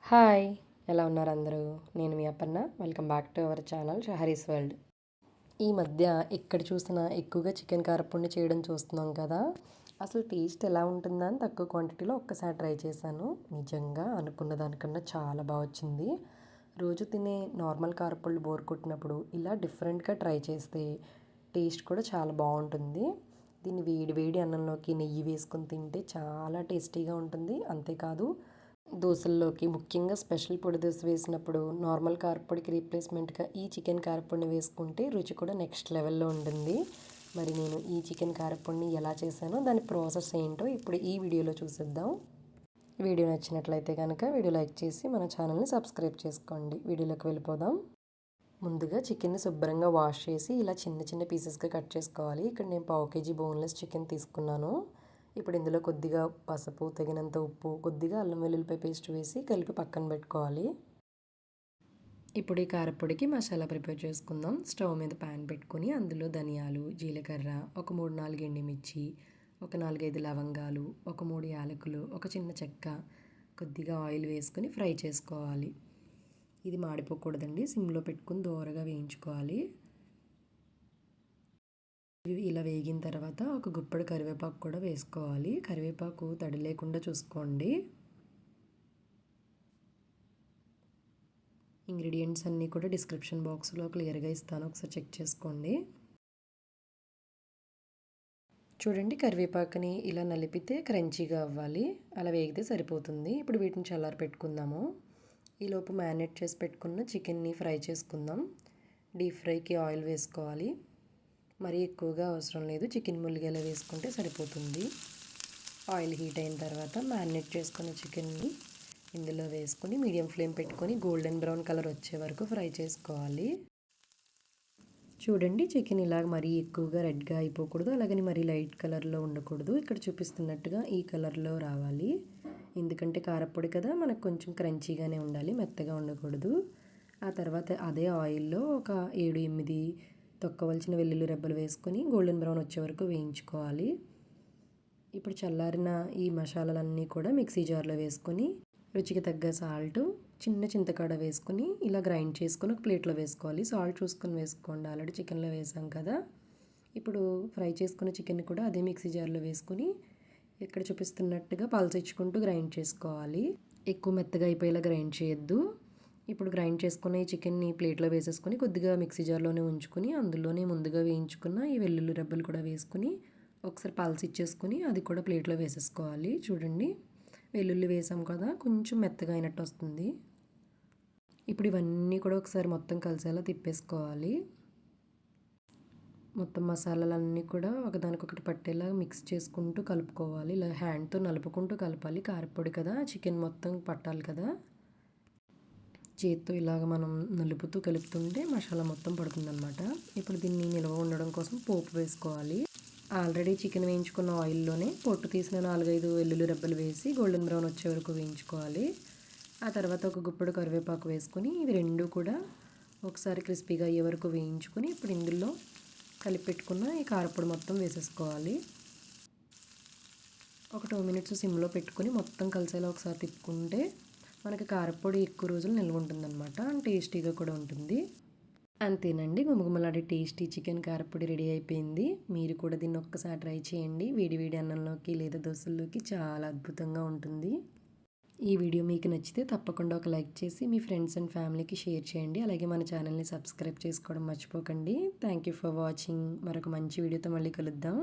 Hi! ఎలా ఉన్నారు అందరూ? నేను మీ Aparna. Welcome back to our channel Shaharis world. ఈ మధ్య ఎక్కడ చూసినా ఎక్కువగా చికెన్ కారప్పొడి చేయడం చూస్తున్నాం కదా! అసలు టేస్ట్ ఎలా ఉంటుందా అని తక్కువ క్వాంటిటీలో ఒక్కసారి ట్రై చేశాను. నిజంగా అనుకున్న దానికన్నా చాలా బా వచ్చింది. రోజు తినే నార్మల్ కారప్పొళ్ళు బోర్ కొట్టినప్పుడు ఇలా డిఫరెంట్‌గా ట్రై చేస్తే టేస్ట్ కూడా చాలా బావుంటుంది. దీన్ని వేడి వేడి అన్నంలోకి నెయ్యి వేసుకొని తింటే చాలా టేస్టీగా ఉంటుంది. అంతేకాదు దోసల్లోకి ముఖ్యంగా స్పెషల్ పొడి దోస వేసినప్పుడు నార్మల్ కారప్పొడికి రీప్లేస్మెంట్‌గా ఈ చికెన్ కారప్పొడిని వేసుకుంటే రుచి కూడా నెక్స్ట్ లెవెల్‌లో ఉంటుంది. మరి నేను ఈ చికెన్ కారప్పొడిని ఎలా చేశానో దాని ప్రాసెస్ ఏంటో ఇప్పుడు ఈ వీడియోలో చూసేద్దాం. వీడియో నచ్చినట్లయితే కనుక వీడియో లైక్ చేసి మన ఛానల్‌ని సబ్స్క్రైబ్ చేసుకోండి. వీడియోలోకి వెళ్ళిపోదాం. ముందుగా చికెన్‌ని శుభ్రంగా వాష్ చేసి ఇలా చిన్న చిన్న పీసెస్‌గా కట్ చేసుకోవాలి. ఇక్కడ నేను పావు కేజీ బోన్‌లెస్ చికెన్ తీసుకున్నాను. ఇప్పుడు ఇందులో కొద్దిగా పసుపు, తగినంత ఉప్పు, కొద్దిగా అల్లం వెల్లుల్లిపాయ పేస్ట్ వేసి కలిపి పక్కన పెట్టుకోవాలి. ఇప్పుడు ఈ కారప్పొడికి మసాలా ప్రిపేర్ చేసుకుందాం. స్టవ్ మీద ప్యాన్ పెట్టుకొని అందులో ధనియాలు, జీలకర్ర, ఒక 3, 4 ఎండుమిర్చి, ఒక 4, 5 లవంగాలు, ఒక 3 యాలకులు, ఒక చిన్న చెక్క, కొద్దిగా ఆయిల్ వేసుకొని ఫ్రై చేసుకోవాలి. ఇది మాడిపోకూడదండి. సిమ్లో పెట్టుకొని దోరగా వేయించుకోవాలి. ఇవి ఇలా వేగిన తర్వాత ఒక గుప్పెడు కరివేపాకు కూడా వేసుకోవాలి. కరివేపాకు తడి లేకుండా చూసుకోండి. ఇంగ్రీడియంట్స్ అన్నీ కూడా డిస్క్రిప్షన్ బాక్స్లో క్లియర్గా ఇస్తాను, ఒకసారి చెక్ చేసుకోండి. చూడండి, కరివేపాకుని ఇలా నలిపితే క్రంచీగా అవ్వాలి. అలా వేగితే సరిపోతుంది. ఇప్పుడు వీటిని చల్లారి పెట్టుకుందాము. ఈలోపు మ్యారినేట్ చేసి పెట్టుకున్న చికెన్ని ఫ్రై చేసుకుందాం. డీప్ ఫ్రైకి ఆయిల్ వేసుకోవాలి. మరీ ఎక్కువగా అవసరం లేదు, చికెన్ ములిగేలా వేసుకుంటే సరిపోతుంది. ఆయిల్ హీట్ అయిన తర్వాత మ్యారినేట్ చేసుకున్న చికెన్ని ఇందులో వేసుకొని మీడియం ఫ్లేమ్ పెట్టుకొని గోల్డెన్ బ్రౌన్ కలర్ వచ్చే వరకు ఫ్రై చేసుకోవాలి. చూడండి, చికెన్ ఇలాగ మరీ ఎక్కువగా రెడ్గా అయిపోకూడదు, అలాగని మరీ లైట్ కలర్లో ఉండకూడదు. ఇక్కడ చూపిస్తున్నట్టుగా ఈ కలర్లో రావాలి. ఎందుకంటే కారప్పొడి కదా, మనకు కొంచెం క్రంచీగానే ఉండాలి, మెత్తగా ఉండకూడదు. ఆ తర్వాత అదే ఆయిల్లో ఒక 7, 8 తొక్కవలసిన వెల్లుల్లి రెబ్బలు వేసుకొని గోల్డెన్ బ్రౌన్ వచ్చే వరకు వేయించుకోవాలి. ఇప్పుడు చల్లారిన ఈ మసాలాలన్నీ కూడా మిక్సీ జార్లో వేసుకొని రుచికి తగ్గ సాల్ట్, చిన్న చింతకాడ వేసుకొని ఇలా గ్రైండ్ చేసుకొని ఒక ప్లేట్లో వేసుకోవాలి. సాల్ట్ చూసుకొని వేసుకోండి, ఆల్రెడీ చికెన్లో వేసాం కదా. ఇప్పుడు ఫ్రై చేసుకున్న చికెన్ కూడా అదే మిక్సీ జార్లో వేసుకొని ఇక్కడ చూపిస్తున్నట్టుగా పల్చచ్చుకుంటూ గ్రైండ్ చేసుకోవాలి. ఎక్కువ మెత్తగా అయిపోయేలా గ్రైండ్ చేయొద్దు. ఇప్పుడు గ్రైండ్ చేసుకున్న ఈ చికెన్ని ప్లేట్లో వేసేసుకొని కొద్దిగా మిక్సీ జార్లోనే ఉంచుకొని అందులోనే ముందుగా వేయించుకున్న ఈ వెల్లుల్లి రెబ్బలు కూడా వేసుకొని ఒకసారి పల్స్ ఇచ్చేసుకొని అది కూడా ప్లేట్లో వేసేసుకోవాలి. చూడండి, వెల్లుల్లి వేసాం కదా, కొంచెం మెత్తగా అయినట్టు వస్తుంది. ఇప్పుడు ఇవన్నీ కూడా ఒకసారి మొత్తం కలిసేలా తిప్పేసుకోవాలి. మొత్తం మసాలాలన్నీ కూడా ఒకదానికొకటి పట్టేలా మిక్స్ చేసుకుంటూ కలుపుకోవాలి. ఇలా హ్యాండ్తో నలుపుకుంటూ కలపాలి. కారపొడి కదా, చికెన్ మొత్తం పట్టాలి కదా. చేత్తో ఇలాగ మనం నలుపుతూ కలుపుతుంటే మసాలా మొత్తం పడుతుందన్నమాట. ఇప్పుడు దీన్ని నిల్వ ఉండడం కోసం పోపు వేసుకోవాలి. ఆల్రెడీ చికెన్ వేయించుకున్న ఆయిల్లోనే పొట్టు తీసిన 4, 5 వెల్లుల్లి రెబ్బలు వేసి గోల్డెన్ బ్రౌన్ వచ్చే వరకు వేయించుకోవాలి. ఆ తర్వాత ఒక గుప్పెడు కరివేపాకు వేసుకొని ఇవి రెండు కూడా ఒకసారి క్రిస్పీగా అయ్యే వరకు వేయించుకొని ఇప్పుడు ఇందులో కలిపి పెట్టుకున్న ఈ కారపొడి మొత్తం వేసేసుకోవాలి. ఒక 2 మినిట్స్ సిమ్లో పెట్టుకొని మొత్తం కలిసేలా ఒకసారి తిప్పుకుంటే మనకి కారపొడి ఎక్కువ రోజులు నిల్వ ఉంటుందన్నమాట. టేస్టీగా కూడా ఉంటుంది. అంతేనండి, గుమగుమలాడే టేస్టీ చికెన్ కారపొడి రెడీ అయిపోయింది. మీరు కూడా దీన్ని ఒక్కసారి ట్రై చేయండి. వేడి వేడి అన్నంలోకి లేదా దోశల్లోకి చాలా అద్భుతంగా ఉంటుంది. ఈ వీడియో మీకు నచ్చితే తప్పకుండా ఒక లైక్ చేసి మీ ఫ్రెండ్స్ అండ్ ఫ్యామిలీకి షేర్ చేయండి. అలాగే మన ఛానల్ని సబ్స్క్రైబ్ చేసుకోవడం మర్చిపోకండి. Thank you for watching. మరొక మంచి వీడియోతో మళ్ళీ కలుద్దాం.